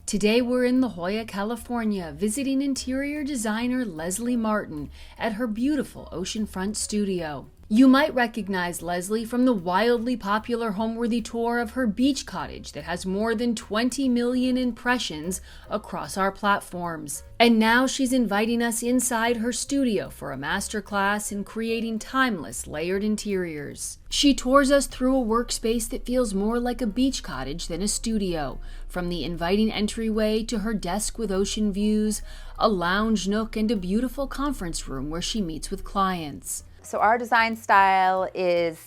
Today we're in La Jolla, California, visiting interior designer Leslie Martin at her beautiful oceanfront studio. You might recognize Leslie from the wildly popular Homeworthy tour of her beach cottage that has more than 20 million impressions across our platforms. And now she's inviting us inside her studio for a masterclass in creating timeless, layered interiors. She tours us through a workspace that feels more like a beach cottage than a studio, from the inviting entryway to her desk with ocean views, a lounge nook, and a beautiful conference room where she meets with clients. So our design style is,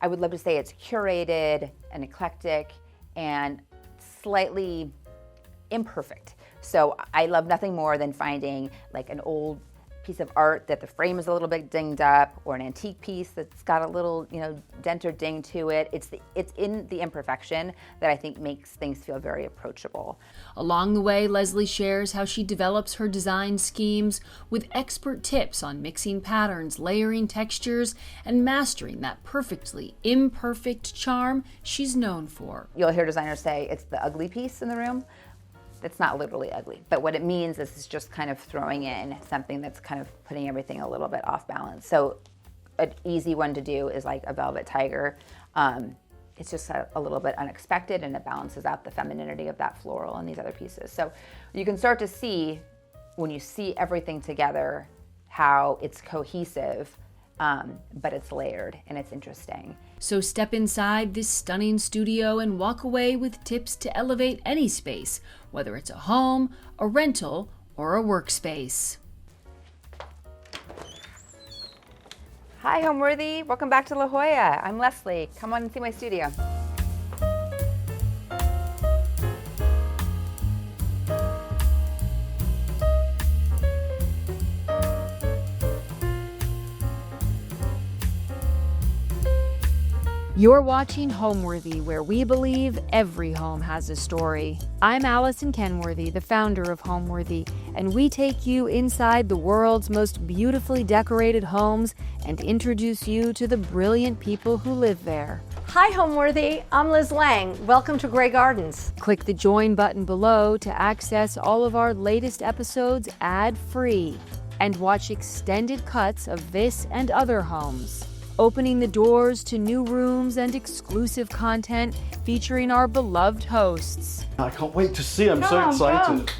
I would love to say it's curated and eclectic and slightly imperfect. So I love nothing more than finding like an old piece of art that the frame is a little bit dinged up, or an antique piece that's got a little, dent or ding to it. It's in the imperfection that I think makes things feel very approachable. Along the way, Leslie shares how she develops her design schemes with expert tips on mixing patterns, layering textures, and mastering that perfectly imperfect charm she's known for. You'll hear designers say it's the ugly piece in the room. It's not literally ugly, but what it means is it's just kind of throwing in something that's kind of putting everything a little bit off balance. So an easy one to do is like a velvet tiger. It's just a little bit unexpected, and it balances out the femininity of that floral and these other pieces. So you can start to see, when you see everything together, how it's cohesive, but it's layered and it's interesting. So step inside this stunning studio and walk away with tips to elevate any space, whether it's a home, a rental, or a workspace. Hi, Homeworthy. Welcome back to La Jolla. I'm Leslie. Come on and see my studio. You're watching Homeworthy, where we believe every home has a story. I'm Allison Kenworthy, the founder of Homeworthy, and we take you inside the world's most beautifully decorated homes and introduce you to the brilliant people who live there. Hi, Homeworthy. I'm Liz Lang. Welcome to Grey Gardens. Click the join button below to access all of our latest episodes ad-free and watch extended cuts of this and other homes, opening the doors to new rooms and exclusive content featuring our beloved hosts. I can't wait to see. I'm so excited.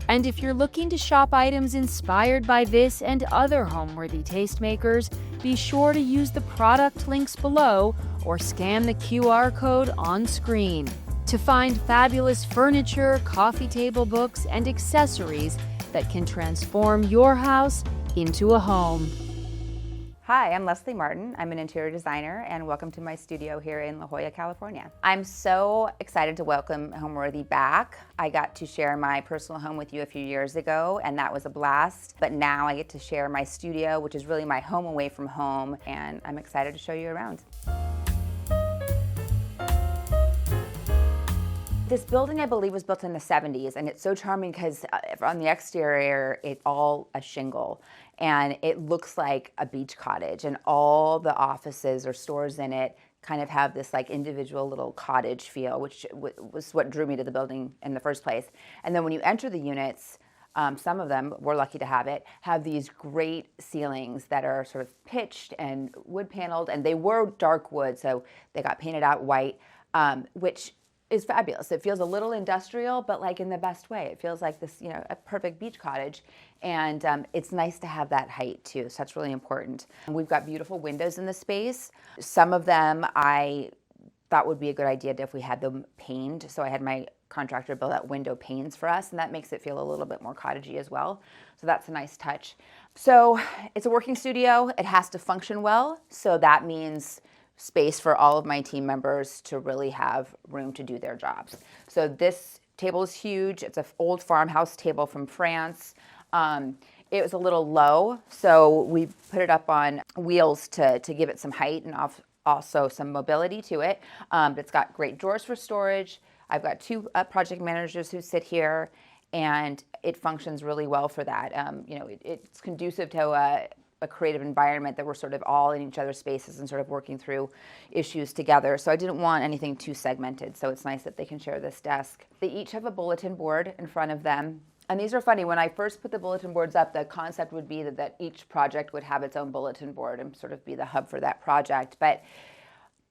And if you're looking to shop items inspired by this and other Homeworthy tastemakers, be sure to use the product links below or scan the QR code on screen to find fabulous furniture, coffee table books, and accessories that can transform your house into a home. Hi, I'm Leslie Martin. I'm an interior designer, and welcome to my studio here in La Jolla, California. I'm so excited to welcome Homeworthy back. I got to share my personal home with you a few years ago, and that was a blast. But now I get to share my studio, which is really my home away from home, and I'm excited to show you around. This building, I believe, was built in the 70s, and it's so charming because on the exterior, it's all a shingle, and it looks like a beach cottage, and all the offices or stores in it kind of have this like individual little cottage feel, which was what drew me to the building in the first place. And then when you enter the units, some of them, we're lucky to have these great ceilings that are sort of pitched and wood paneled, and they were dark wood, so they got painted out white, which is fabulous. It feels a little industrial, but like in the best way. It feels like this, a perfect beach cottage. And it's nice to have that height too, so that's really important. And we've got beautiful windows in the space. Some of them I thought would be a good idea if we had them paned. So I had my contractor build out window panes for us, and that makes it feel a little bit more cottagey as well. So that's a nice touch. So it's a working studio. It has to function well. So that means space for all of my team members to really have room to do their jobs. So this table is huge. It's an old farmhouse table from France. It was a little low, so we put it up on wheels to give it some height and also some mobility to it. It's got great drawers for storage. I've got two project managers who sit here, and it functions really well for that. It's conducive to a creative environment that we're sort of all in each other's spaces and sort of working through issues together. So I didn't want anything too segmented. So it's nice that they can share this desk. They each have a bulletin board in front of them. And these are funny. When I first put the bulletin boards up, the concept would be that each project would have its own bulletin board and sort of be the hub for that project. But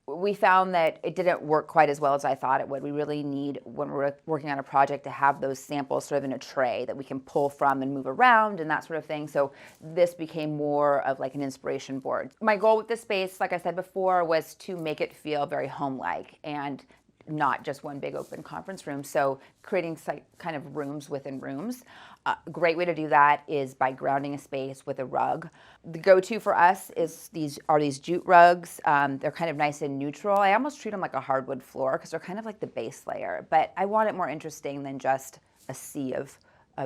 we found that it didn't work quite as well as I thought it would. We really need, when we're working on a project, to have those samples sort of in a tray that we can pull from and move around and that sort of thing. So this became more of like an inspiration board. My goal with this space, like I said before, was to make it feel very home-like and not just one big open conference room. So creating kind of rooms within rooms. A great way to do that is by grounding a space with a rug. The go-to for us is these jute rugs. They're kind of nice and neutral. I almost treat them like a hardwood floor because they're kind of like the base layer, but I want it more interesting than just a sea of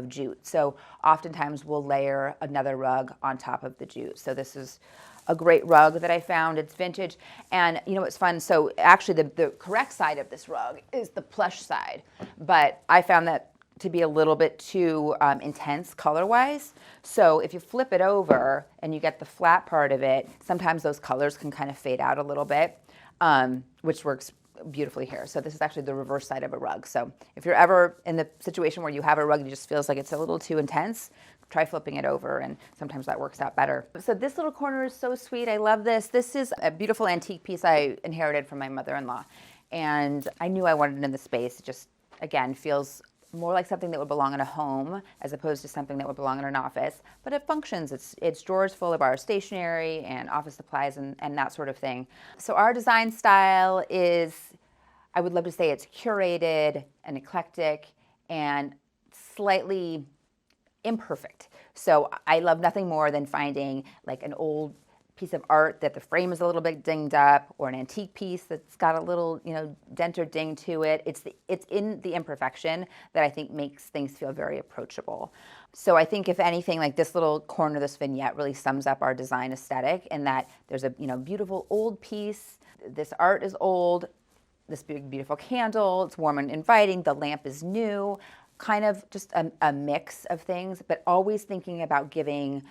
jute. So oftentimes we'll layer another rug on top of the jute. So this is a great rug that I found. It's vintage. And you know what's fun? So actually the correct side of this rug is the plush side, but I found that to be a little bit too intense color-wise. So if you flip it over and you get the flat part of it, sometimes those colors can kind of fade out a little bit, which works beautifully here. So this is actually the reverse side of a rug. So if you're ever in the situation where you have a rug that just feels like it's a little too intense, try flipping it over, and sometimes that works out better. So this little corner is so sweet. I love this. This is a beautiful antique piece I inherited from my mother-in-law, and I knew I wanted it in the space. It just, again, feels more like something that would belong in a home as opposed to something that would belong in an office, but it functions. It's drawers full of our stationery and office supplies and that sort of thing. So our design style is, I would love to say it's curated and eclectic and slightly imperfect. So I love nothing more than finding like an old piece of art that the frame is a little bit dinged up, or an antique piece that's got a little, dent or ding to it. It's in the imperfection that I think makes things feel very approachable. So I think if anything, like this little corner, this vignette really sums up our design aesthetic, in that there's a beautiful old piece. This art is old. This big beautiful candle. It's warm and inviting. The lamp is new. Kind of just a mix of things, but always thinking about giving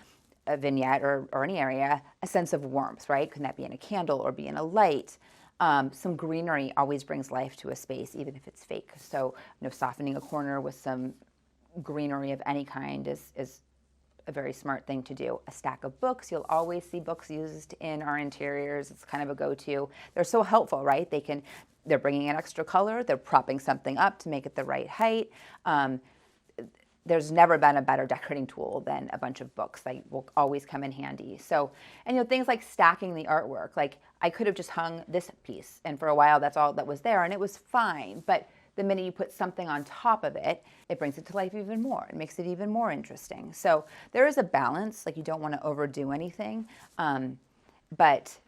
a vignette or any area a sense of warmth, right? Can that be in a candle or be in a light? Some greenery always brings life to a space, even if it's fake. So, softening a corner with some greenery of any kind is a very smart thing to do. A stack of books, you'll always see books used in our interiors. It's kind of a go-to. They're so helpful, right? They're bringing in extra color. They're propping something up to make it the right height. There's never been a better decorating tool than a bunch of books. They will always come in handy. So, and things like stacking the artwork. Like I could have just hung this piece, and for a while that's all that was there, and it was fine. But the minute you put something on top of it, it brings it to life even more. It makes it even more interesting. So there is a balance. Like you don't want to overdo anything, but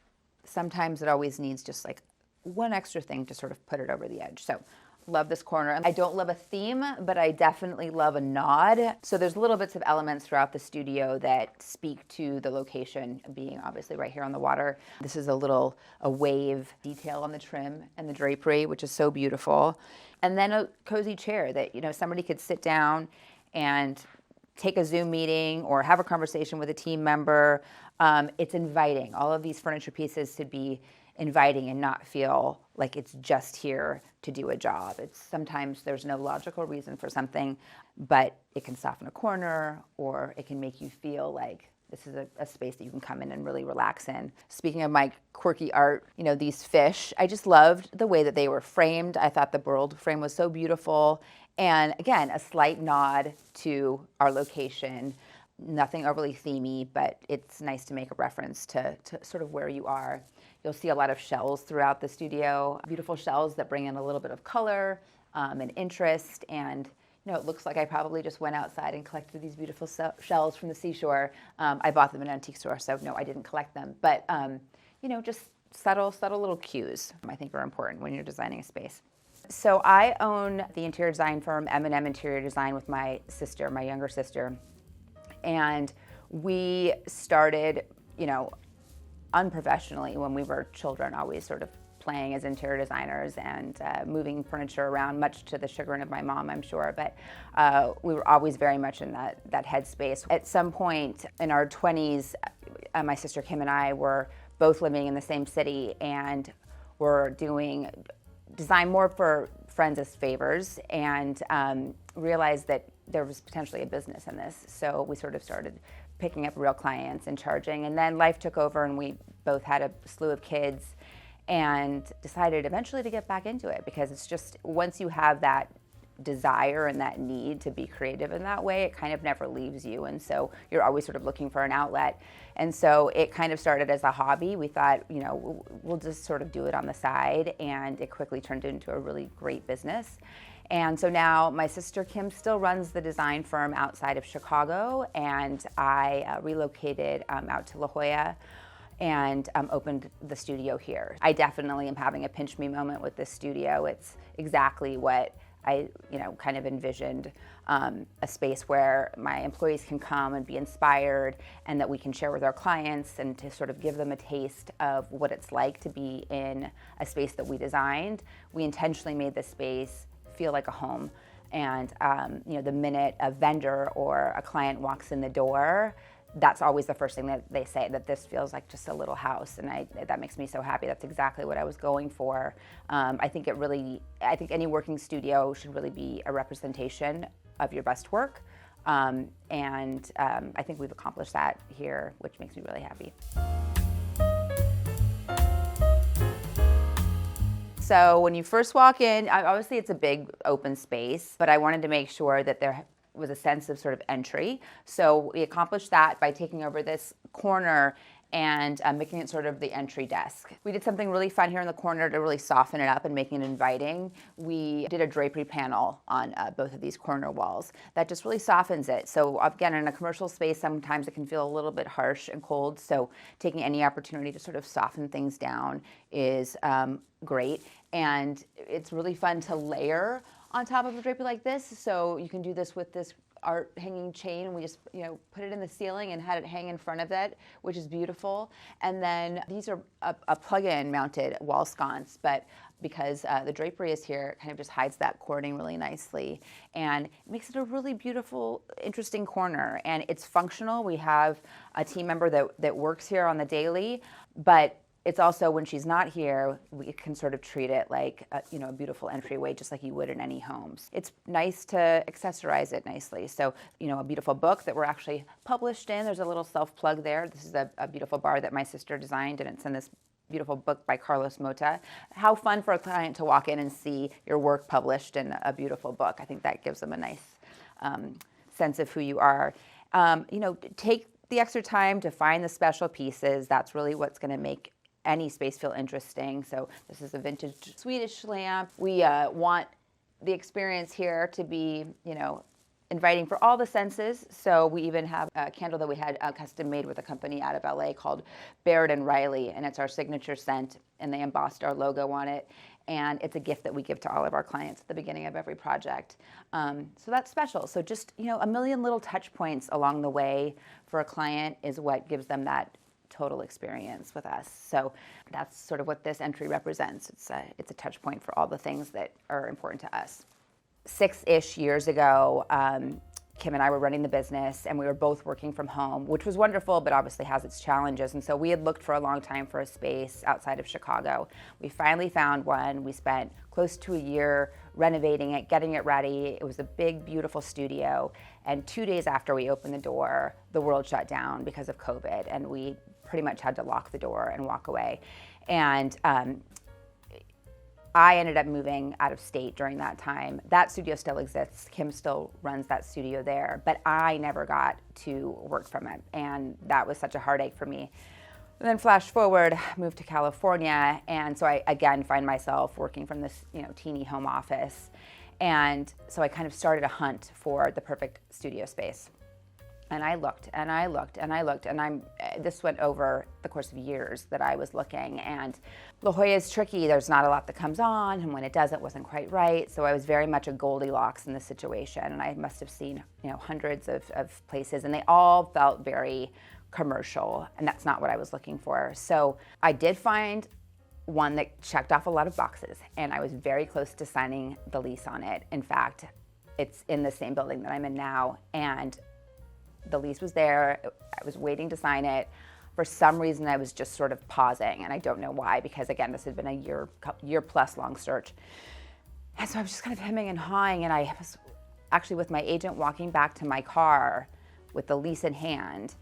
sometimes it always needs just like one extra thing to sort of put it over the edge. So love this corner. I don't love a theme, but I definitely love a nod. So there's little bits of elements throughout the studio that speak to the location, being obviously right here on the water. This is a wave detail on the trim and the drapery, which is so beautiful. And then a cozy chair that, somebody could sit down and take a Zoom meeting or have a conversation with a team member. It's inviting. All of these furniture pieces to be inviting and not feel like it's just here to do a job. Sometimes there's no logical reason for something, but it can soften a corner, or it can make you feel like this is a space that you can come in and really relax in. Speaking of my quirky art, these fish, I just loved the way that they were framed. I thought the world frame was so beautiful. And again, a slight nod to our location. Nothing overly themey, but it's nice to make a reference to sort of where you are. You'll see a lot of shells throughout the studio, beautiful shells that bring in a little bit of color and interest. And it looks like I probably just went outside and collected these beautiful shells from the seashore. I bought them in an antique store, so no, I didn't collect them. But just subtle little cues I think are important when you're designing a space. So I own the interior design firm M&M Interior Design with my sister, my younger sister. And we started, unprofessionally when we were children, always sort of playing as interior designers and moving furniture around, much to the chagrin of my mom, I'm sure. But we were always very much in that headspace. At some point in our 20s, my sister Kim and I were both living in the same city and were doing design more for friends as favors, and realized that there was potentially a business in this. So we sort of started picking up real clients and charging, and then life took over and we both had a slew of kids and decided eventually to get back into it, because it's just, once you have that desire and that need to be creative in that way, it kind of never leaves you, and so you're always sort of looking for an outlet. And so it kind of started as a hobby. We thought, we'll just sort of do it on the side, and it quickly turned into a really great business. And so now my sister Kim still runs the design firm outside of Chicago, and I relocated out to La Jolla and opened the studio here. I definitely am having a pinch me moment with this studio. It's exactly what I kind of envisioned, a space where my employees can come and be inspired, and that we can share with our clients and to sort of give them a taste of what it's like to be in a space that we designed. We intentionally made this space feel like a home, and the minute a vendor or a client walks in the door, that's always the first thing that they say, that this feels like just a little house, and that makes me so happy. That's exactly what I was going for. I think any working studio should really be a representation of your best work, and I think we've accomplished that here, which makes me really happy. So when you first walk in, obviously it's a big open space, but I wanted to make sure that there was a sense of sort of entry. So we accomplished that by taking over this corner and making it sort of the entry desk. We did something really fun here in the corner to really soften it up and make it inviting. We did a drapery panel on both of these corner walls that just really softens it. So again, in a commercial space, sometimes it can feel a little bit harsh and cold. So taking any opportunity to sort of soften things down is great. And it's really fun to layer on top of a drapery like this. So you can do this with this art hanging chain, and we just put it in the ceiling and had it hang in front of it, which is beautiful. And then these are a plug-in mounted wall sconce, but because the drapery is here, it kind of just hides that cording really nicely, and it makes it a really beautiful, interesting corner. And it's functional. We have a team member that works here on the daily, but it's also, when she's not here, we can sort of treat it like a beautiful entryway, just like you would in any homes. It's nice to accessorize it nicely. So, a beautiful book that we're actually published in. There's a little self-plug there. This is a beautiful bar that my sister designed, and it's in this beautiful book by Carlos Mota. How fun for a client to walk in and see your work published in a beautiful book. I think that gives them a nice sense of who you are. Take the extra time to find the special pieces. That's really what's going to make any space feel interesting. So this is a vintage Swedish lamp. We want the experience here to be, inviting for all the senses. So we even have a candle that we had custom made with a company out of LA called Baird and Riley, and it's our signature scent, and they embossed our logo on it. And it's a gift that we give to all of our clients at the beginning of every project. So that's special. So just, a million little touch points along the way for a client is what gives them that total experience with us. So that's sort of what this entry represents. It's a touch point for all the things that are important to us. 6-ish years ago, Kim and I were running the business, and we were both working from home, which was wonderful, but obviously has its challenges. And so we had looked for a long time for a space outside of Chicago. We finally found one. We spent close to a year renovating it, getting it ready. It was a big, beautiful studio. And 2 days after we opened the door, the world shut down because of COVID, and we pretty much had to lock the door and walk away. And I ended up moving out of state during that time. That studio still exists. Kim still runs that studio there, but I never got to work from it, and that was such a heartache for me. And then flash forward, moved to California, and so I again find myself working from this teeny home office. And so I kind of started a hunt for the perfect studio space. And I looked, and I looked, and I looked, and this went over the course of years that I was looking. And La Jolla is tricky. There's not a lot that comes on, and when it does, it wasn't quite right. So I was very much a Goldilocks in this situation, and I must have seen hundreds of places, and they all felt very commercial, and that's not what I was looking for. So I did find one that checked off a lot of boxes, and I was very close to signing the lease on it. In fact, it's in the same building that I'm in now, and the lease was there. I was waiting to sign it. For some reason, I was just sort of pausing, and I don't know why, because again, this had been a year plus long search. And so I was just kind of hemming and hawing, and I was actually with my agent walking back to my car with the lease in hand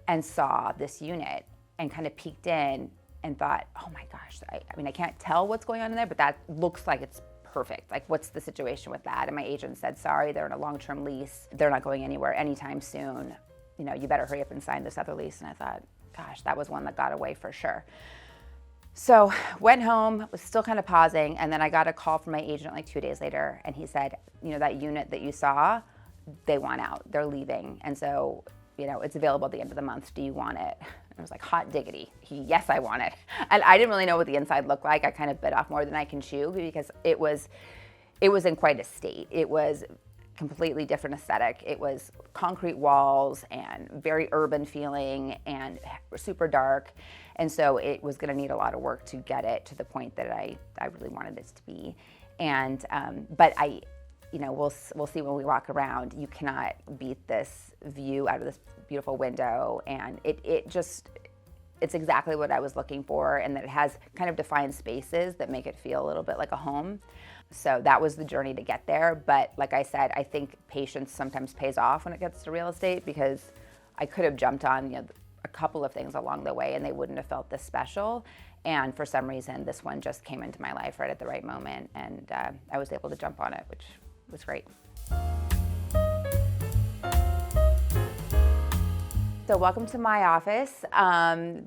and saw this unit and kind of peeked in and thought, oh my gosh, I mean, I can't tell what's going on in there, but that looks like it's perfect. Like, what's the situation with that? And my agent said, sorry, they're in a long-term lease. They're not going anywhere anytime soon. You know, you better hurry up and sign this other lease. And I thought, gosh, that was one that got away for sure. So went home, was still kind of pausing, and then I got a call from my agent like 2 days later, and he said, you know, that unit that you saw, they want out, they're leaving. And so, you know, it's available at the end of the month. Do you want it? And I was like, hot diggity. Yes, I want it. And I didn't really know what the inside looked like. I kind of bit off more than I can chew because it was in quite a state. It was completely different aesthetic. It was concrete walls and very urban feeling and super dark. And so it was gonna need a lot of work to get it to the point that I really wanted it to be. And, but you know, we'll see when we walk around. You cannot beat this view out of this beautiful window, and it's exactly what I was looking for, and that it has kind of defined spaces that make it feel a little bit like a home. So that was the journey to get there. But like I said, I think patience sometimes pays off when it gets to real estate, because I could have jumped on, you know, a couple of things along the way and they wouldn't have felt this special. And for some reason, this one just came into my life right at the right moment, and I was able to jump on it, which was great. So welcome to my office,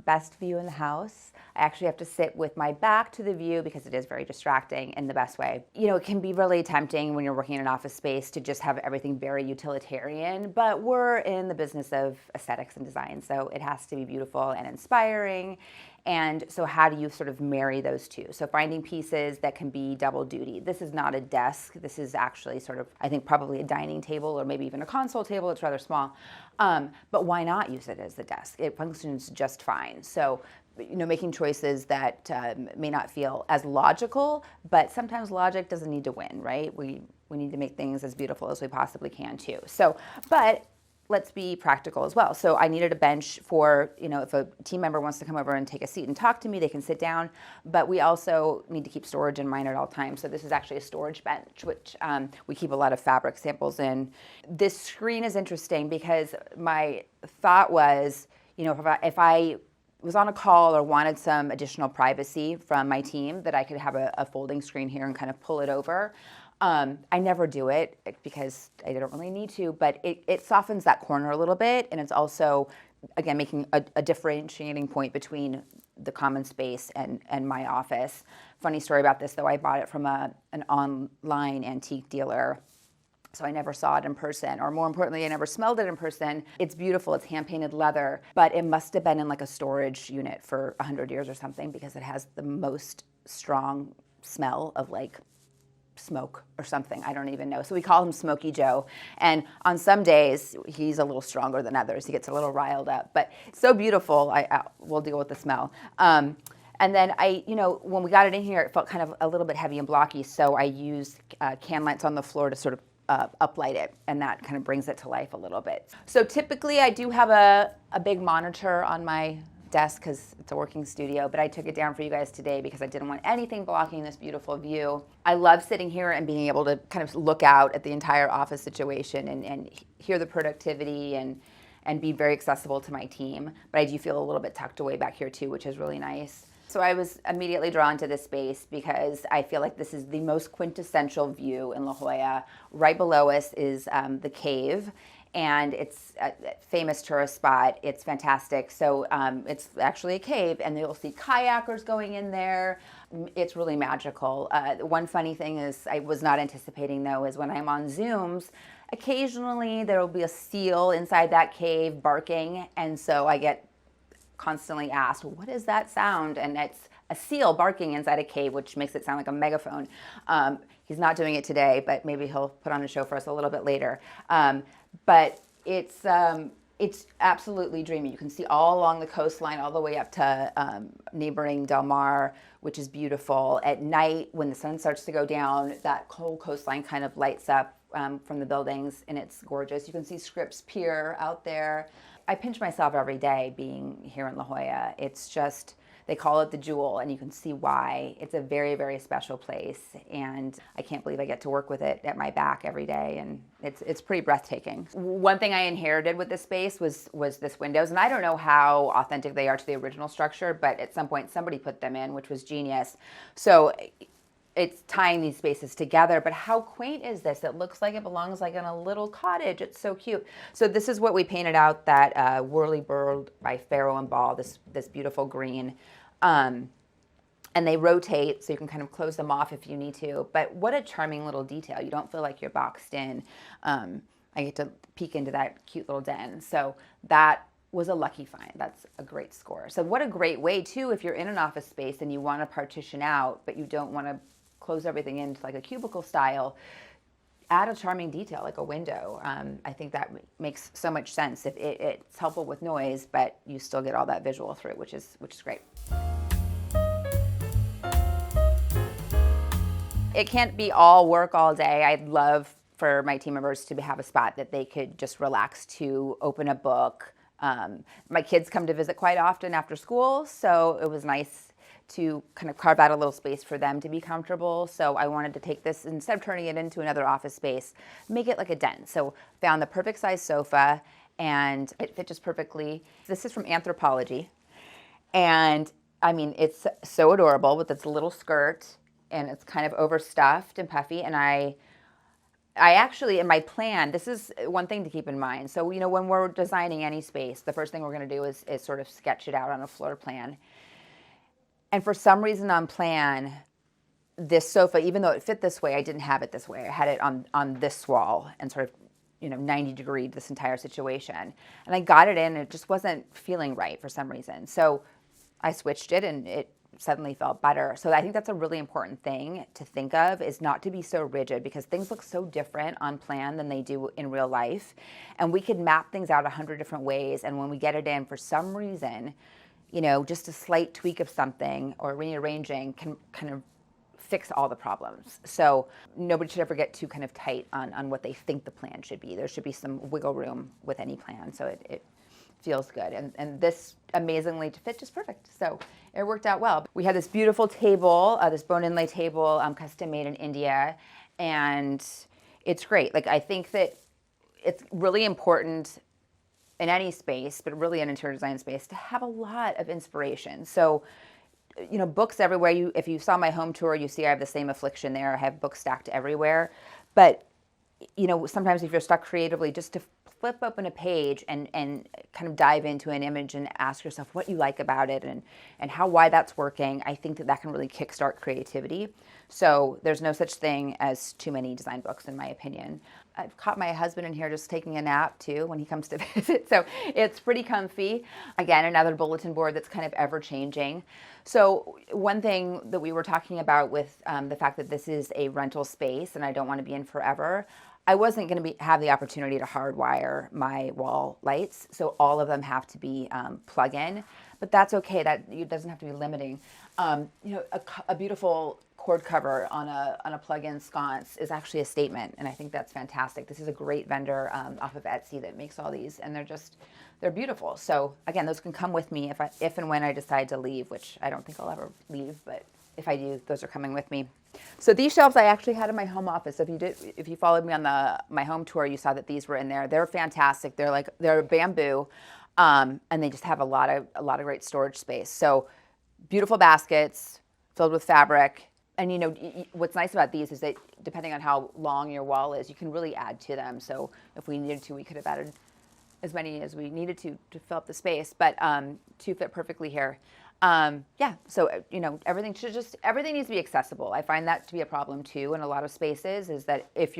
best view in the house. I actually have to sit with my back to the view because it is very distracting in the best way. You know, it can be really tempting when you're working in an office space to just have everything very utilitarian, but we're in the business of aesthetics and design, so it has to be beautiful and inspiring. And so how do you sort of marry those two? So finding pieces that can be double duty. This is not a desk. This is actually sort of, I think, probably a dining table or maybe even a console table. It's rather small. But why not use it as a desk? It functions just fine. So, you know, making choices that may not feel as logical, but sometimes logic doesn't need to win, right? We need to make things as beautiful as we possibly can too. So, but let's be practical as well. So I needed a bench for, you know, if a team member wants to come over and take a seat and talk to me, they can sit down. But we also need to keep storage in mind at all times. So this is actually a storage bench, which we keep a lot of fabric samples in. This screen is interesting because my thought was, you know, if I was on a call or wanted some additional privacy from my team, that I could have a folding screen here and kind of pull it over. I never do it because I don't really need to, but it softens that corner a little bit, and it's also, again, making a differentiating point between the common space and my office. Funny story about this, though, I bought it from an online antique dealer, so I never saw it in person, or more importantly, I never smelled it in person. It's beautiful, it's hand-painted leather, but it must have been in like a storage unit for 100 years or something, because it has the most strong smell of like smoke or something. I don't even know. So we call him Smoky Joe. And on some days, he's a little stronger than others. He gets a little riled up. But it's so beautiful. We'll deal with the smell. And then you know, when we got it in here, it felt kind of a little bit heavy and blocky. So I used can lights on the floor to sort of uplight it. And that kind of brings it to life a little bit. So typically, I do have a big monitor on my desk because it's a working studio, but I took it down for you guys today because I didn't want anything blocking this beautiful view. I love sitting here and being able to kind of look out at the entire office situation and hear the productivity and be very accessible to my team. But I do feel a little bit tucked away back here too, which is really nice. So I was immediately drawn to this space because I feel like this is the most quintessential view in La Jolla. Right below us is the cave. And it's a famous tourist spot. It's fantastic. So it's actually a cave, and you'll see kayakers going in there. It's really magical. One funny thing is I was not anticipating, though, is when I'm on Zooms, occasionally there will be a seal inside that cave barking, and so I get constantly asked, what is that sound? And it's a seal barking inside a cave, which makes it sound like a megaphone. He's not doing it today, but maybe he'll put on a show for us a little bit later. But it's It's absolutely dreamy. You can see all along the coastline, all the way up to neighboring Del Mar, which is beautiful. At night, when the sun starts to go down, that whole coastline kind of lights up from the buildings, and it's gorgeous. You can see Scripps Pier out there. I pinch myself every day being here in La Jolla. It's just, they call it the Jewel, and you can see why. It's a very, very special place, and I can't believe I get to work with it at my back every day, and it's pretty breathtaking. One thing I inherited with this space was this windows, and I don't know how authentic they are to the original structure, but at some point somebody put them in, which was genius. So it's tying these spaces together, but how quaint is this? It looks like it belongs like in a little cottage. It's so cute. So this is what we painted out, that Whirly Bird by Farrow and Ball, this beautiful green. And they rotate, so you can kind of close them off if you need to. But what a charming little detail. You don't feel like you're boxed in. I get to peek into that cute little den. So that was a lucky find. That's a great score. So what a great way, too, if you're in an office space and you want to partition out, but you don't want to close everything into like a cubicle style, add a charming detail like a window. I think that makes so much sense. If it's helpful with noise, but you still get all that visual through, which is great. It can't be all work all day. I'd love for my team members to have a spot that they could just relax to, open a book. My kids come to visit quite often after school, so it was nice to kind of carve out a little space for them to be comfortable. So I wanted to take this, instead of turning it into another office space, make it like a den. So found the perfect size sofa, and it fit just perfectly. This is from Anthropology. And I mean, it's so adorable with its little skirt, and it's kind of overstuffed and puffy. And I actually, in my plan, this is one thing to keep in mind. So, you know, when we're designing any space, the first thing we're going to do is sort of sketch it out on a floor plan. And for some reason on plan, this sofa, even though it fit this way, I didn't have it this way. I had it on this wall and sort of, you know, 90 degree this entire situation. And I got it in, and it just wasn't feeling right for some reason. So I switched it, and it suddenly felt better. So I think that's a really important thing to think of, is not to be so rigid, because things look so different on plan than they do in real life. And we could map things out 100 different ways. And when we get it in, for some reason, you know, just a slight tweak of something or rearranging can kind of fix all the problems. So nobody should ever get too kind of tight on what they think the plan should be. There should be some wiggle room with any plan, so it feels good. And this amazingly fit just perfect. So it worked out well. We had this beautiful table, this bone inlay table, custom made in India, and it's great. Like, I think that it's really important in any space, but really an interior design space, to have a lot of inspiration. So, you know, books everywhere. If you saw my home tour, you see I have the same affliction there. I have books stacked everywhere. But, you know, sometimes if you're stuck creatively, just to flip open a page and kind of dive into an image and ask yourself what you like about it and why that's working, I think that can really kickstart creativity. So there's no such thing as too many design books, in my opinion. I've caught my husband in here just taking a nap too when he comes to visit, so it's pretty comfy. Again, another bulletin board that's kind of ever changing. So one thing that we were talking about with the fact that this is a rental space and I don't want to be in forever, I wasn't going to have the opportunity to hardwire my wall lights, so all of them have to be plug-in, but that's okay. It doesn't have to be limiting. You know, a beautiful cord cover on a plug-in sconce is actually a statement, and I think that's fantastic. This is a great vendor off of Etsy that makes all these, and they're beautiful. So again, those can come with me if and when I decide to leave, which I don't think I'll ever leave, but if I do, those are coming with me. So these shelves I actually had in my home office. If you followed me on my home tour, you saw that these were in there. They're fantastic. They're bamboo, and they just have a lot of great storage space. So beautiful baskets filled with fabric. And you know, what's nice about these is that depending on how long your wall is, you can really add to them. So if we needed to, we could have added as many as we needed to fill up the space, but two fit perfectly here. Yeah, so you know, everything needs to be accessible. I find that to be a problem too in a lot of spaces, is that if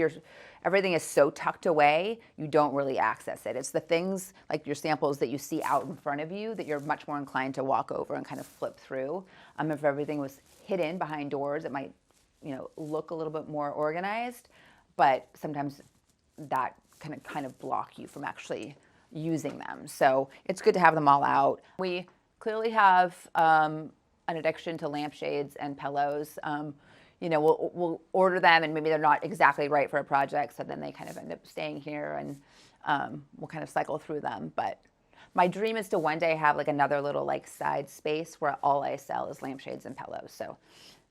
everything is so tucked away, you don't really access it. It's the things like your samples that you see out in front of you that you're much more inclined to walk over and kind of flip through. If everything was hidden behind doors, it might, you know, look a little bit more organized, but sometimes that kind of block you from actually using them. So it's good to have them all out. We clearly have an addiction to lampshades and pillows. We'll order them and maybe they're not exactly right for a project, so then they kind of end up staying here, and we'll kind of cycle through them. But my dream is to one day have like another little like side space where all I sell is lampshades and pillows. So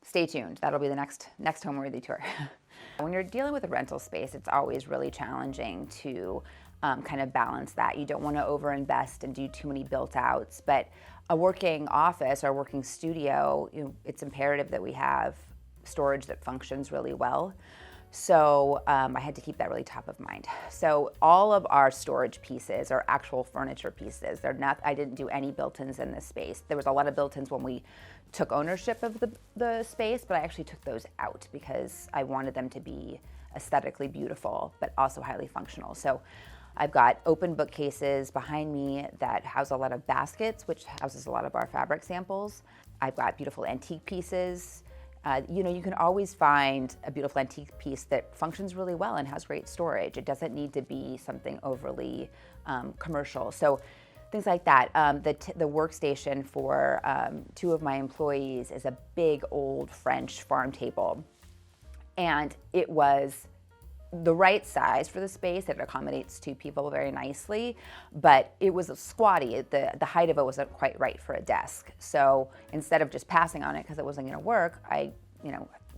stay tuned. That'll be the next Homeworthy tour. When you're dealing with a rental space, it's always really challenging to kind of balance that. You don't want to overinvest and do too many built outs, but a working office or a working studio, it's imperative that we have storage that functions really well. So I had to keep that really top of mind. So all of our storage pieces are actual furniture pieces. They're not, I didn't do any built-ins in this space. There was a lot of built-ins when we took ownership of the space, but I actually took those out because I wanted them to be aesthetically beautiful, but also highly functional. So I've got open bookcases behind me that house a lot of baskets, which houses a lot of our fabric samples. I've got beautiful antique pieces. You can always find a beautiful antique piece that functions really well and has great storage. It doesn't need to be something overly commercial. So things like that. The workstation for 2 of my employees is a big old French farm table. And it was the right size for the space. It accommodates 2 people very nicely, but it was squatty. The height of it wasn't quite right for a desk. So instead of just passing on it because it wasn't going to work, I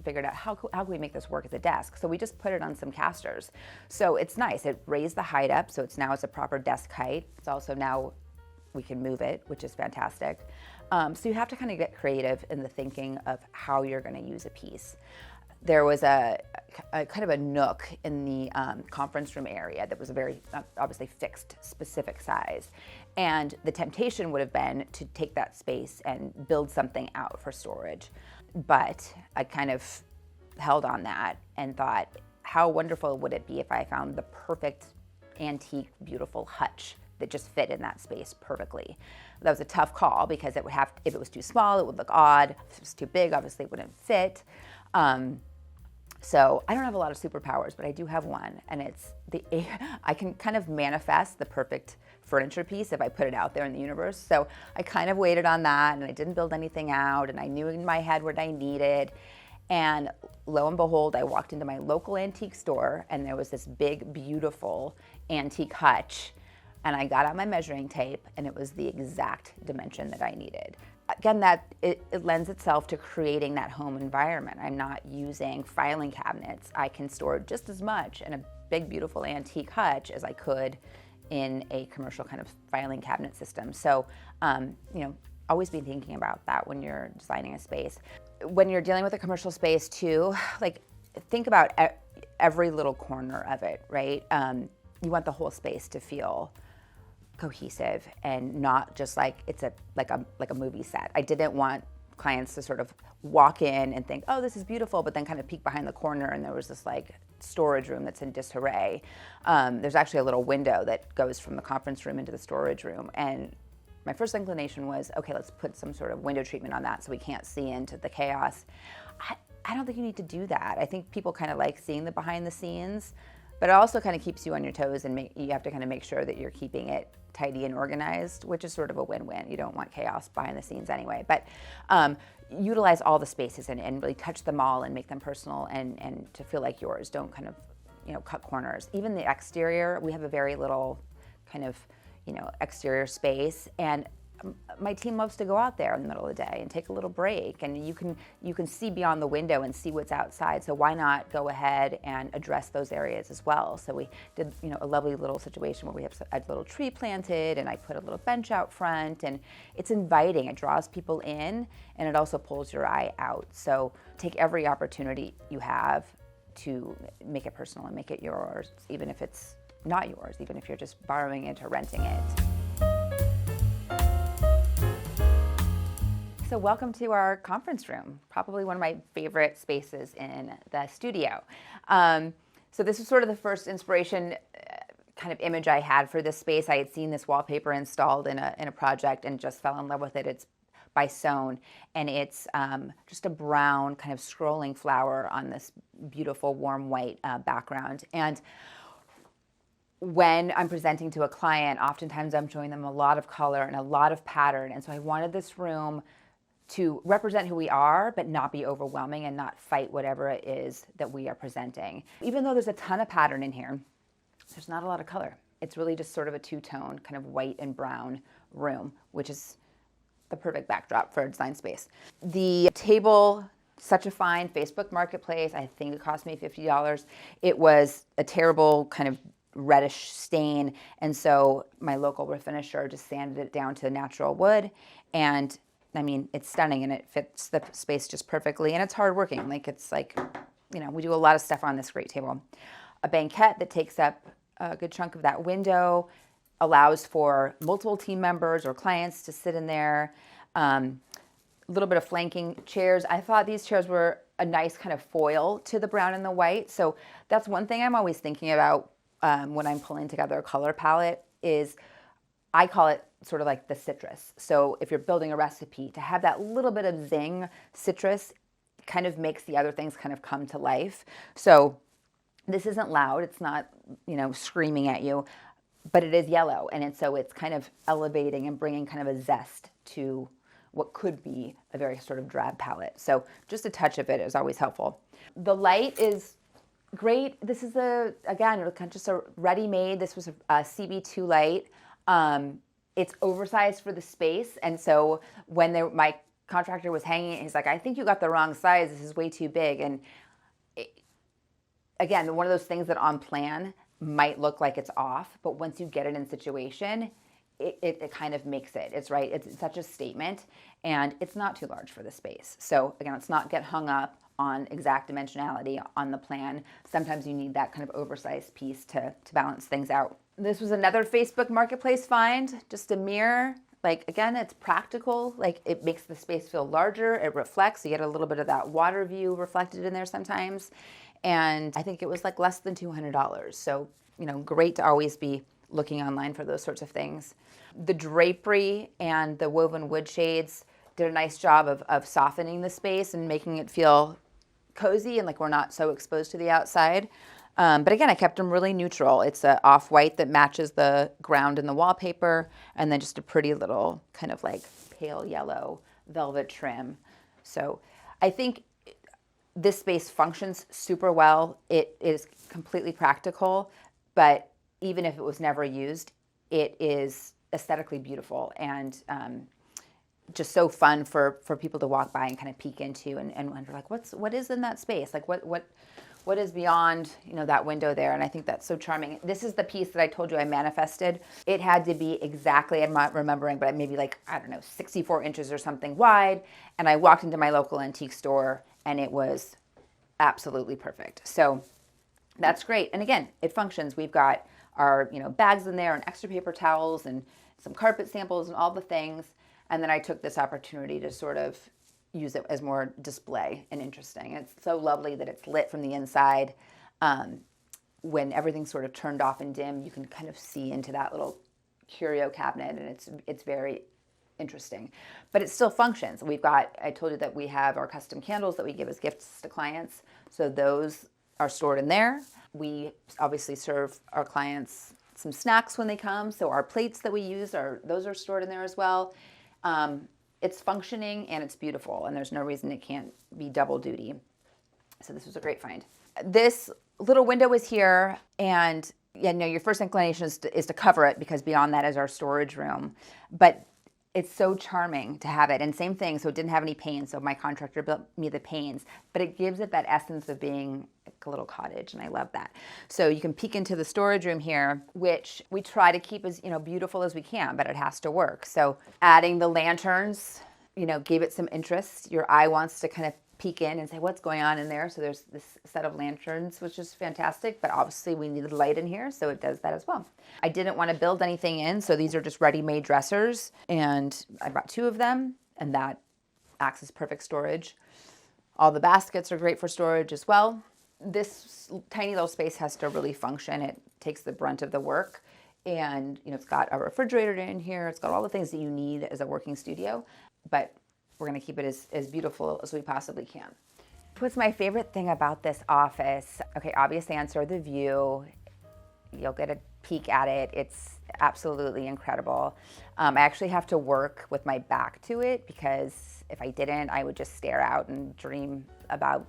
figured out how can we make this work as a desk. So we just put it on some casters. So it's nice. It raised the height up, so it's a proper desk height. It's also now we can move it, which is fantastic. So you have to kind of get creative in the thinking of how you're going to use a piece. There was a kind of a nook in the conference room area that was a very obviously fixed, specific size. And the temptation would have been to take that space and build something out for storage. But I kind of held on that and thought, how wonderful would it be if I found the perfect antique, beautiful hutch that just fit in that space perfectly. That was a tough call because if it was too small, it would look odd. If it was too big, obviously it wouldn't fit. So I don't have a lot of superpowers, but I do have one, and it's I can kind of manifest the perfect furniture piece if I put it out there in the universe. So I kind of waited on that, and I didn't build anything out, and I knew in my head what I needed. And lo and behold, I walked into my local antique store, and there was this big, beautiful antique hutch. And I got out my measuring tape, and it was the exact dimension that I needed. Again, it lends itself to creating that home environment. I'm not using filing cabinets. I can store just as much in a big, beautiful antique hutch as I could in a commercial kind of filing cabinet system. So, always be thinking about that when you're designing a space. When you're dealing with a commercial space too, like think about every little corner of it, right? You want the whole space to feel cohesive and not just like it's like a movie set. I didn't want clients to sort of walk in and think, oh, this is beautiful, but then kind of peek behind the corner and there was this like storage room that's in disarray. There's actually a little window that goes from the conference room into the storage room, and my first inclination was, okay, let's put some sort of window treatment on that so we can't see into the chaos. I don't think you need to do that. I think people kind of like seeing the behind the scenes, but it also kind of keeps you on your toes, and you have to kind of make sure that you're keeping it tidy and organized, which is sort of a win-win. You don't want chaos behind the scenes anyway. But utilize all the spaces and really touch them all and make them personal and to feel like yours. Don't kind of cut corners. Even the exterior, we have a very little kind of exterior space, and my team loves to go out there in the middle of the day and take a little break, and you can see beyond the window and see what's outside. So why not go ahead and address those areas as well? So we did a lovely little situation where we have a little tree planted, and I put a little bench out front, and it's inviting. It draws people in, and it also pulls your eye out. So take every opportunity you have to make it personal and make it yours, even if it's not yours, even if you're just borrowing it or renting it. So welcome to our conference room, probably one of my favorite spaces in the studio. So this was sort of the first inspiration kind of image I had for this space. I had seen this wallpaper installed in a project and just fell in love with it. It's by Sewn, and it's just a brown kind of scrolling flower on this beautiful warm white background. And when I'm presenting to a client, oftentimes I'm showing them a lot of color and a lot of pattern. And so I wanted this room to represent who we are, but not be overwhelming and not fight whatever it is that we are presenting. Even though there's a ton of pattern in here, there's not a lot of color. It's really just sort of a two-tone, kind of white and brown room, which is the perfect backdrop for a design space. The table, such a find, Facebook Marketplace. I think it cost me $50. It was a terrible kind of reddish stain, and so my local refinisher just sanded it down to natural wood, and I mean, it's stunning and it fits the space just perfectly, and it's hardworking. Like, it's like, you know, we do a lot of stuff on this great table. A banquette that takes up a good chunk of that window, allows for multiple team members or clients to sit in there. A little bit of flanking chairs. I thought these chairs were a nice kind of foil to the brown and the white. So that's one thing I'm always thinking about when I'm pulling together a color palette is I call it sort of like the citrus. So if you're building a recipe, to have that little bit of zing citrus kind of makes the other things kind of come to life. So this isn't loud. It's not, you know, screaming at you, but it is yellow. And so it's kind of elevating and bringing kind of a zest to what could be a very sort of drab palette. So just a touch of it is always helpful. The light is great. This is again, kind of just a ready-made. This was a CB2 light. It's oversized for the space. And so when my contractor was hanging it, he's like, I think you got the wrong size. This is way too big. And again, one of those things that on plan might look like it's off, but once you get it in situation, it kind of makes it. It's right. It's such a statement, and it's not too large for the space. So again, let's not get hung up on exact dimensionality on the plan. Sometimes you need that kind of oversized piece to balance things out. This was another Facebook Marketplace find, just a mirror. Like, again, it's practical. Like, it makes the space feel larger. It reflects. You get a little bit of that water view reflected in there sometimes. And I think it was like less than $200. So, you know, great to always be looking online for those sorts of things. The drapery and the woven wood shades did a nice job of softening the space and making it feel cozy and like we're not so exposed to the outside. But again, I kept them really neutral. It's an off-white that matches the ground and the wallpaper, and then just a pretty little kind of like pale yellow velvet trim. So I think this space functions super well. It is completely practical, but even if it was never used, it is aesthetically beautiful and just so fun for people to walk by and kind of peek into and wonder like what is in that space, like what is beyond, you know, that window there. And I think that's so charming. This is the piece that I told you I manifested. It had to be exactly, I'm not remembering, but maybe like, I don't know, 64 inches or something wide. And I walked into my local antique store and it was absolutely perfect. So that's great. And again, it functions. We've got our, you know, bags in there and extra paper towels and some carpet samples and all the things. And then I took this opportunity to sort of use it as more display and interesting. It's so lovely that it's lit from the inside. When everything's sort of turned off and dim, you can kind of see into that little curio cabinet, and it's very interesting. But it still functions. I told you that we have our custom candles that we give as gifts to clients. So those are stored in there. We obviously serve our clients some snacks when they come. So our plates that we use, those are stored in there as well. It's functioning and it's beautiful, and there's no reason it can't be double duty. So this was a great find. This little window is here, and yeah, no, your first inclination is to cover it because beyond that is our storage room. But it's so charming to have it, and same thing. So it didn't have any panes, so my contractor built me the panes, but it gives it that essence of being like a little cottage, and I love that. So you can peek into the storage room here, which we try to keep as, you know, beautiful as we can, but it has to work. So adding the lanterns, you know, gave it some interest. Your eye wants to kind of peek in and say what's going on in there. So there's this set of lanterns, which is fantastic, but obviously we needed light in here, so it does that as well. I didn't want to build anything in, so these are just ready-made dressers, and I bought 2 of them, and that acts as perfect storage. All the baskets are great for storage as well. This tiny little space has to really function. It takes the brunt of the work, and you know, it's got a refrigerator in here. It's got all the things that you need as a working studio, but we're going to keep it as beautiful as we possibly can. What's my favorite thing about this office? Okay, obvious answer, the view. You'll get a peek at it. It's absolutely incredible. I actually have to work with my back to it because if I didn't, I would just stare out and dream about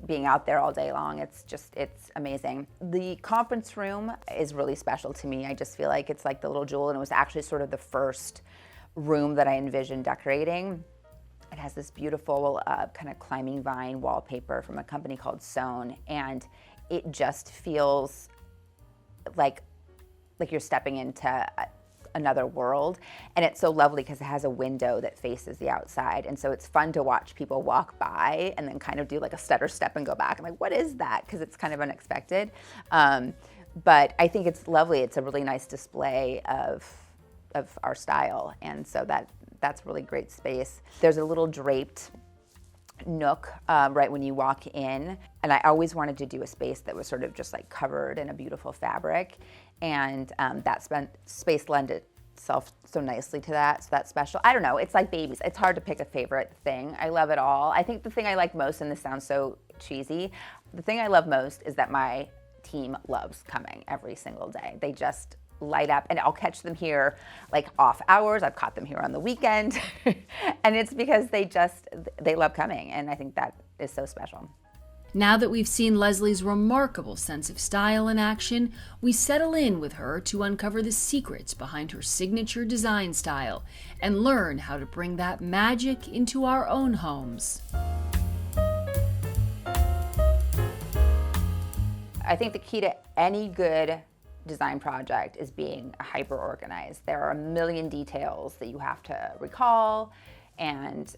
being out there all day long. It's amazing. The conference room is really special to me. I just feel like it's like the little jewel, and it was actually sort of the first room that I envisioned decorating. It has this beautiful kind of climbing vine wallpaper from a company called Sewn, and it just feels like you're stepping into another world. And it's so lovely because it has a window that faces the outside, and so it's fun to watch people walk by and then kind of do like a stutter step and go back. I'm like, what is that? Because it's kind of unexpected. But I think it's lovely. It's a really nice display of our style, and so that's really great space. There's a little draped nook right when you walk in, and I always wanted to do a space that was sort of just like covered in a beautiful fabric, and that space lent itself so nicely to that, so that's special. I don't know, it's like babies. It's hard to pick a favorite thing. I love it all. I think the thing I like most, and this sounds so cheesy, the thing I love most is that my team loves coming every single day. They just light up, and I'll catch them here like off hours. I've caught them here on the weekend and it's because they love coming, and I think that is so special. Now that we've seen Leslie's remarkable sense of style in action, we settle in with her to uncover the secrets behind her signature design style and learn how to bring that magic into our own homes. I think the key to any good design project is being hyper organized. There are a million details that you have to recall and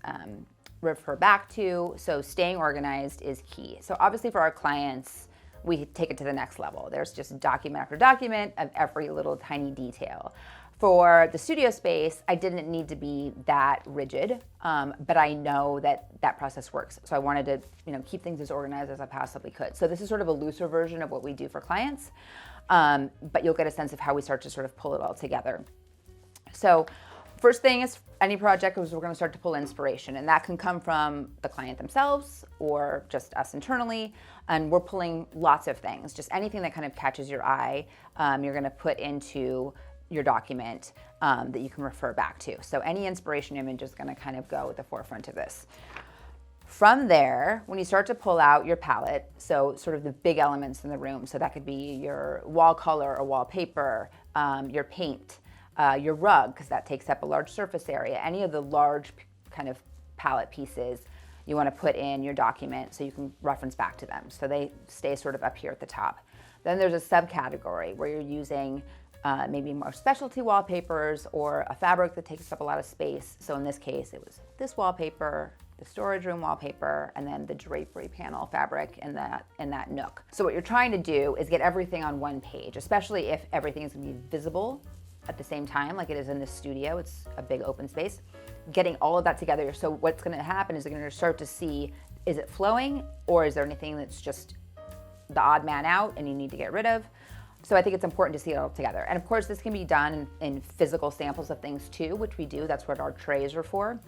refer back to, so staying organized is key. So obviously for our clients, we take it to the next level. There's just document after document of every little tiny detail. For the studio space, I didn't need to be that rigid, but I know that process works. So I wanted to keep things as organized as I possibly could. So this is sort of a looser version of what we do for clients, but you'll get a sense of how we start to sort of pull it all together. So first thing is any project is we're going to start to pull inspiration, and that can come from the client themselves or just us internally, and we're pulling lots of things, just anything that kind of catches your eye, you're going to put into your document that you can refer back to. So any inspiration image is going to kind of go at the forefront of this. From there, when you start to pull out your palette, so sort of the big elements in the room, so that could be your wall color or wallpaper, your paint, your rug, because that takes up a large surface area, any of the large kind of palette pieces you want to put in your document so you can reference back to them. So they stay sort of up here at the top. Then there's a subcategory where you're using maybe more specialty wallpapers or a fabric that takes up a lot of space. So in this case, it was this wallpaper, the storage room wallpaper, and then the drapery panel fabric in that nook. So what you're trying to do is get everything on one page, especially if everything is going to be visible at the same time, like it is in the studio. It's a big open space. Getting all of that together. So what's going to happen is you're going to start to see, is it flowing, or is there anything that's just the odd man out and you need to get rid of? So I think it's important to see it all together. And of course, this can be done in physical samples of things too, which we do. That's what our trays are for.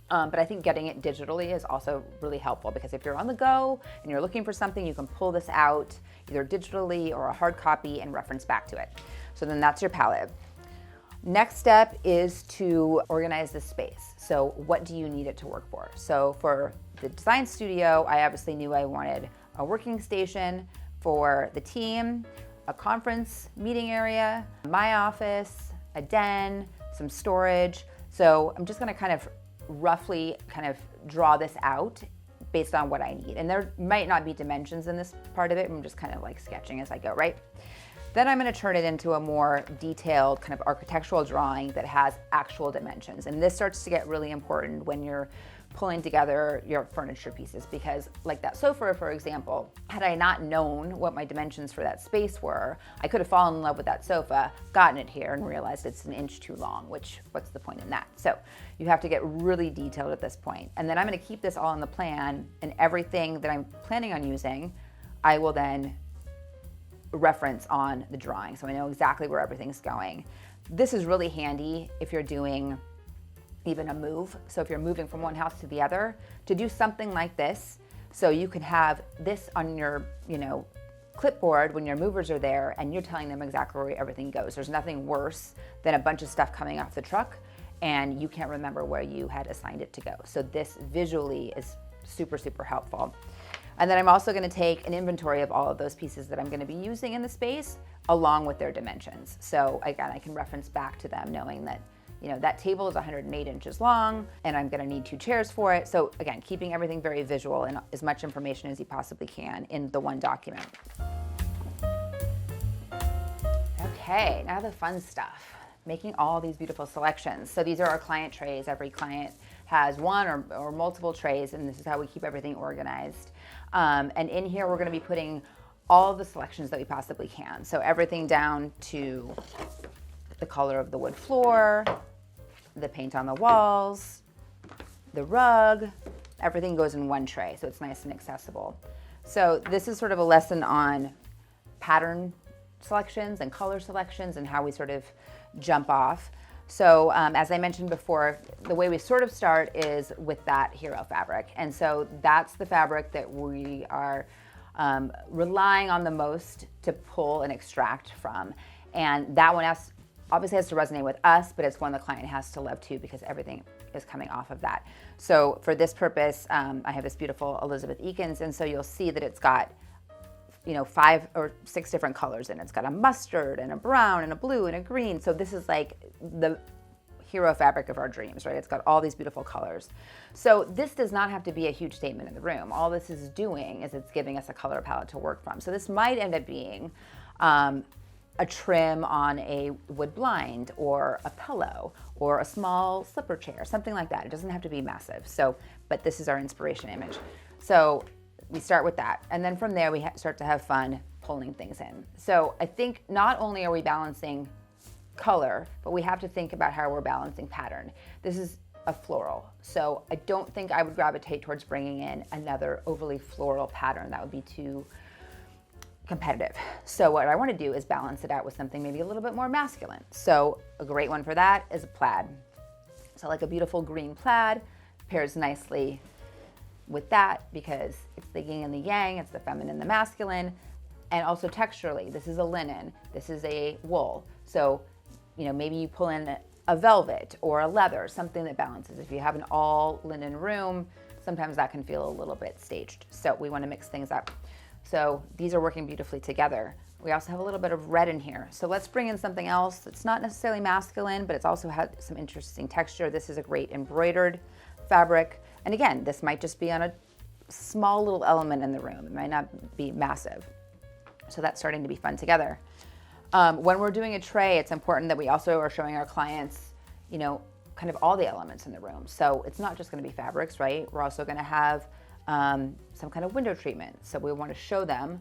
But I think getting it digitally is also really helpful, because if you're on the go and you're looking for something, you can pull this out either digitally or a hard copy and reference back to it. So then that's your palette. Next step is to organize the space. So what do you need it to work for? So for the design studio, I obviously knew I wanted a working station. For the team, a conference meeting area, my office, a den, some storage. So I'm just gonna kind of roughly kind of draw this out based on what I need. And there might not be dimensions in this part of it. I'm just kind of like sketching as I go, right? Then I'm going to turn it into a more detailed kind of architectural drawing that has actual dimensions. And this starts to get really important when you're pulling together your furniture pieces, because like that sofa, for example, had I not known what my dimensions for that space were, I could have fallen in love with that sofa, gotten it here, and realized it's an inch too long, which what's the point in that? So you have to get really detailed at this point. And then I'm going to keep this all in the plan, and everything that I'm planning on using, I will then reference on the drawing, so I know exactly where everything's going. This is really handy if you're doing even a move. So if you're moving from one house to the other, to do something like this, so you can have this on your, clipboard when your movers are there and you're telling them exactly where everything goes. There's nothing worse than a bunch of stuff coming off the truck and you can't remember where you had assigned it to go. So this visually is super, super helpful. And then I'm also going to take an inventory of all of those pieces that I'm going to be using in the space along with their dimensions. So again, I can reference back to them knowing that, you know, that table is 108 inches long and I'm going to need 2 chairs for it. So again, keeping everything very visual and as much information as you possibly can in the one document. Okay, now the fun stuff, making all these beautiful selections. So these are our client trays. Every client has one or multiple trays, and this is how we keep everything organized. And in here, we're gonna be putting all the selections that we possibly can. So everything down to the color of the wood floor, the paint on the walls, the rug, everything goes in one tray, so it's nice and accessible. So this is sort of a lesson on pattern selections and color selections and how we sort of jump off. So as I mentioned before, the way we sort of start is with that hero fabric. And so that's the fabric that we are relying on the most to pull and extract from. And that one obviously has to resonate with us, but it's one the client has to love too because everything is coming off of that. So for this purpose, I have this beautiful Elizabeth Eakins, and so you'll see that it's got, you know, 5 or 6 different colors in it. It's got a mustard and a brown and a blue and a green. So this is like the hero fabric of our dreams, right? It's got all these beautiful colors. So this does not have to be a huge statement in the room. All this is doing is it's giving us a color palette to work from. So this might end up being a trim on a wood blind or a pillow or a small slipper chair, something like that. It doesn't have to be massive. So, but this is our inspiration image. So we start with that. And then from there, we start to have fun pulling things in. So I think not only are we balancing color, but we have to think about how we're balancing pattern. This is a floral. So I don't think I would gravitate towards bringing in another overly floral pattern. That would be too competitive. So what I want to do is balance it out with something maybe a little bit more masculine. So a great one for that is a plaid. So like a beautiful green plaid pairs nicely with that because it's the yin and the yang, it's the feminine and the masculine, and also texturally, this is a linen, this is a wool. So, you know, maybe you pull in a velvet or a leather, something that balances. If you have an all linen room, sometimes that can feel a little bit staged. So we want to mix things up. So these are working beautifully together. We also have a little bit of red in here. So let's bring in something else that's not necessarily masculine, but it's also had some interesting texture. This is a great embroidered fabric. And again, this might just be on a small little element in the room. It might not be massive. So that's starting to be fun together. When we're doing a tray, it's important that we also are showing our clients, you know, kind of all the elements in the room. So it's not just going to be fabrics, right? We're also going to have some kind of window treatment. So we want to show them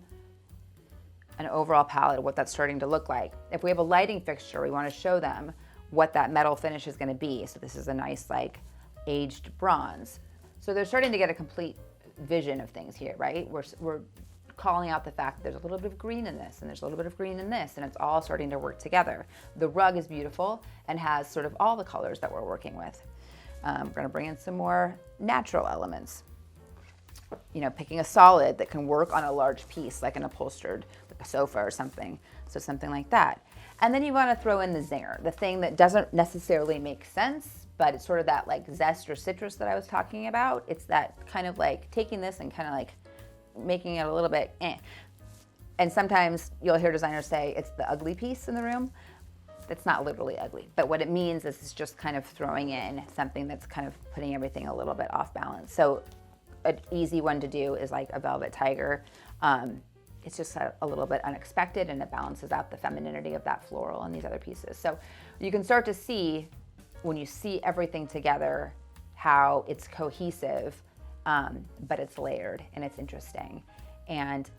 an overall palette of what that's starting to look like. If we have a lighting fixture, we want to show them what that metal finish is going to be. So this is a nice like aged bronze. So they're starting to get a complete vision of things here, right? We're calling out the fact that there's a little bit of green in this and there's a little bit of green in this, and it's all starting to work together. The rug is beautiful and has sort of all the colors that we're working with. We're going to bring in some more natural elements. You know, picking a solid that can work on a large piece like an upholstered, like a sofa or something. So something like that. And then you want to throw in the zinger, the thing that doesn't necessarily make sense, but it's sort of that like zest or citrus that I was talking about. It's that kind of like taking this and kind of like making it a little bit eh. And sometimes you'll hear designers say it's the ugly piece in the room. That's not literally ugly, but what it means is it's just kind of throwing in something that's kind of putting everything a little bit off balance. So an easy one to do is like a velvet tiger. It's just a little bit unexpected and it balances out the femininity of that floral and these other pieces. So you can start to see when you see everything together how it's cohesive, but it's layered and it's interesting. And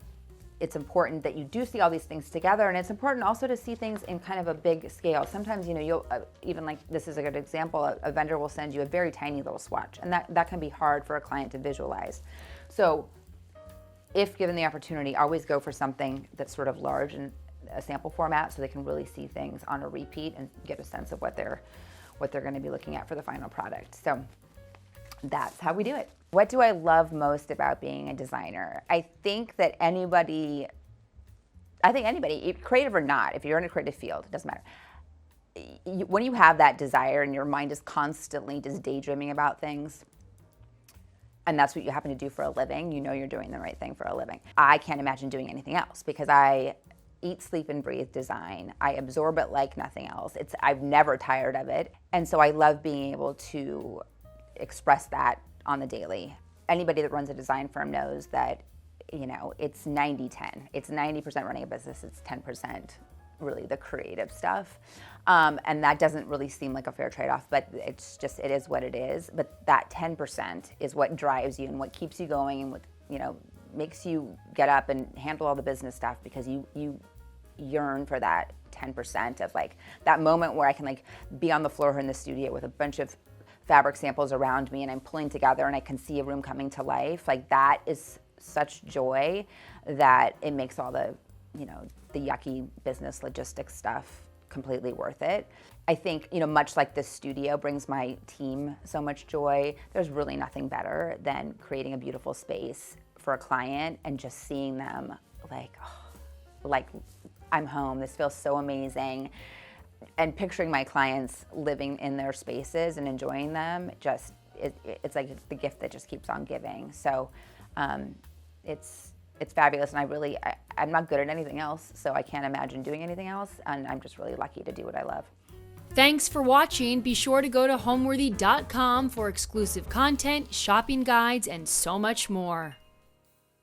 it's important that you do see all these things together, and it's important also to see things in kind of a big scale. Sometimes, you know, you'll even like, this is a good example, a vendor will send you a very tiny little swatch, and that can be hard for a client to visualize. So if given the opportunity, always go for something that's sort of large in a sample format so they can really see things on a repeat and get a sense of what they're going to be looking at for the final product. So that's how we do it. What do I love most about being a designer? I think that anybody I think anybody, creative or not, if you're in a creative field, it doesn't matter. When you have that desire and your mind is constantly just daydreaming about things, and that's what you happen to do for a living, you know you're doing the right thing for a living. I can't imagine doing anything else because I eat, sleep, and breathe design. I absorb it like nothing else. I'm never tired of it. And so I love being able to express that on the daily. Anybody that runs a design firm knows that, you know, it's 90-10. It's 90% running a business, it's 10% really the creative stuff. And that doesn't really seem like a fair trade-off, but it is what it is. But that 10% is what drives you and what keeps you going and what, you know, makes you get up and handle all the business stuff because you yearn for that 10% of like that moment where I can like be on the floor in the studio with a bunch of fabric samples around me and I'm pulling together and I can see a room coming to life. Like that is such joy that it makes all the, you know, the yucky business logistics stuff completely worth it. I think, you know, much like this studio brings my team so much joy, there's really nothing better than creating a beautiful space for a client and just seeing them like, oh, like I'm home, this feels so amazing. And picturing my clients living in their spaces and enjoying them, just, it's like the gift that just keeps on giving. So it's fabulous, and I'm not good at anything else, so I can't imagine doing anything else, and I'm just really lucky to do what I love. Thanks for watching. Be sure to go to homeworthy.com for exclusive content, shopping guides, and so much more.